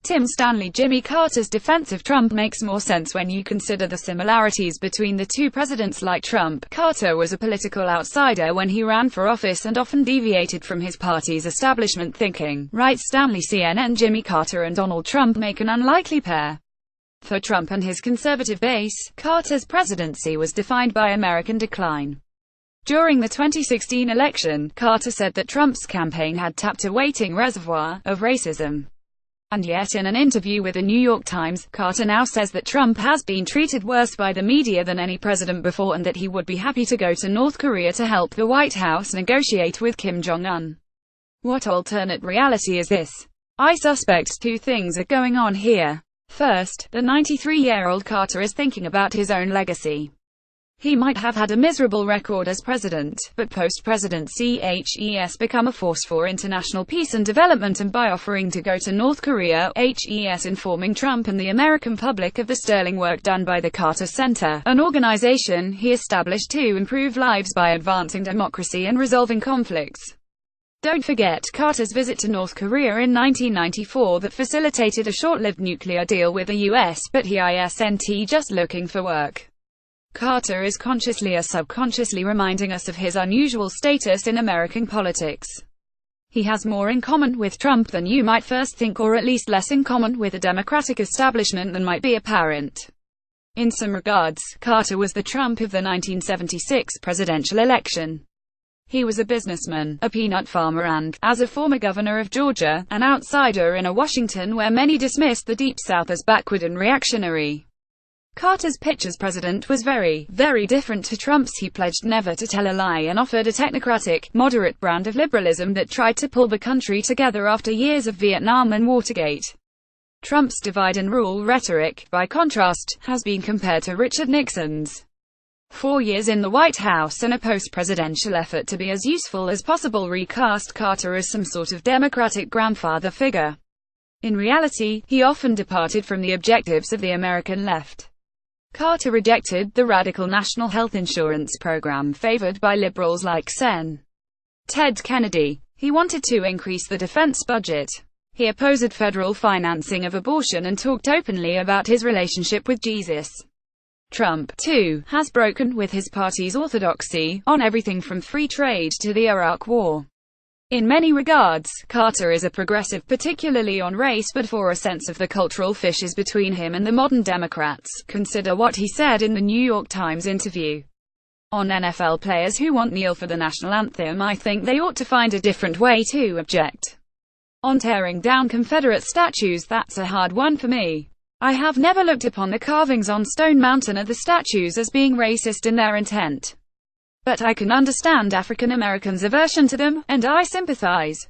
Tim Stanley. Jimmy Carter's defense of Trump makes more sense when you consider the similarities between the two presidents. Like Trump, Carter was a political outsider when he ran for office and often deviated from his party's establishment thinking, writes Stanley. CNN. Jimmy Carter and Donald Trump make an unlikely pair. For Trump and his conservative base, Carter's presidency was defined by American decline. During the 2016 election, Carter said that Trump's campaign had tapped a waiting reservoir of racism. And yet in an interview with the New York Times, Carter now says that Trump has been treated worse by the media than any president before and that he would be happy to go to North Korea to help the White House negotiate with Kim Jong-un. What alternate reality is this? I suspect two things are going on here. First, the 93-year-old Carter is thinking about his own legacy. He might have had a miserable record as president, but post-presidency has become a force for international peace and development, and by offering to go to North Korea, has informing Trump and the American public of the sterling work done by the Carter Center, an organization he established to improve lives by advancing democracy and resolving conflicts. Don't forget Carter's visit to North Korea in 1994 that facilitated a short-lived nuclear deal with the US, but he isn't just looking for work. Carter is consciously or subconsciously reminding us of his unusual status in American politics. He has more in common with Trump than you might first think, or at least less in common with the Democratic establishment than might be apparent. In some regards, Carter was the Trump of the 1976 presidential election. He was a businessman, a peanut farmer and, as a former governor of Georgia, an outsider in a Washington where many dismissed the Deep South as backward and reactionary. Carter's pitch as president was very, very different to Trump's. He pledged never to tell a lie and offered a technocratic, moderate brand of liberalism that tried to pull the country together after years of Vietnam and Watergate. Trump's divide and rule rhetoric, by contrast, has been compared to Richard Nixon's 4 years in the White House and a post-presidential effort to be as useful as possible recast Carter as some sort of Democratic grandfather figure. In reality, he often departed from the objectives of the American left. Carter rejected the radical national health insurance program favored by liberals like Sen. Ted Kennedy. He wanted to increase the defense budget. He opposed federal financing of abortion and talked openly about his relationship with Jesus. Trump, too, has broken with his party's orthodoxy on everything from free trade to the Iraq War. In many regards, Carter is a progressive, particularly on race, but for a sense of the cultural fissures between him and the modern Democrats, consider what he said in the New York Times interview. On NFL players who won't kneel for the national anthem, I think they ought to find a different way to object. On tearing down Confederate statues, that's a hard one for me. I have never looked upon the carvings on Stone Mountain or the statues as being racist in their intent. But I can understand African Americans' aversion to them, and I sympathize.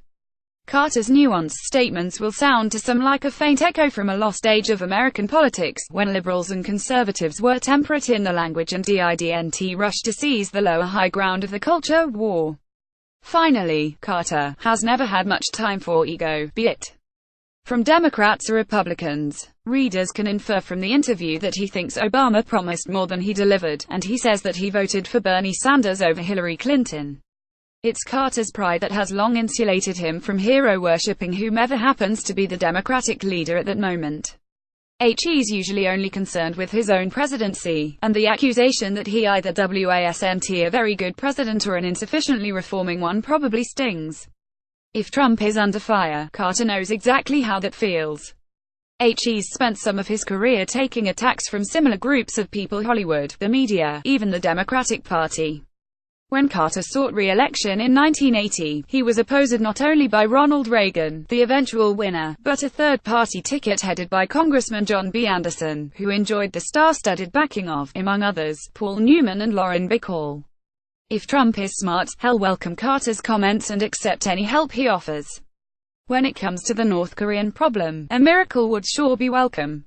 Carter's nuanced statements will sound to some like a faint echo from a lost age of American politics, when liberals and conservatives were temperate in the language and didn't rush to seize the lower high ground of the culture war. Finally, Carter has never had much time for ego, be it from Democrats or Republicans. Readers can infer from the interview that he thinks Obama promised more than he delivered, and he says that he voted for Bernie Sanders over Hillary Clinton. It's Carter's pride that has long insulated him from hero-worshipping whomever happens to be the Democratic leader at that moment. He's usually only concerned with his own presidency, and the accusation that he either wasn't a very good president or an insufficiently reforming one probably stings. If Trump is under fire, Carter knows exactly how that feels. He's spent some of his career taking attacks from similar groups of people: Hollywood, the media, even the Democratic Party. When Carter sought re-election in 1980, he was opposed not only by Ronald Reagan, the eventual winner, but a third-party ticket headed by Congressman John B. Anderson, who enjoyed the star-studded backing of, among others, Paul Newman and Lauren Bacall. If Trump is smart, he'll welcome Carter's comments and accept any help he offers. When it comes to the North Korean problem, a miracle would sure be welcome.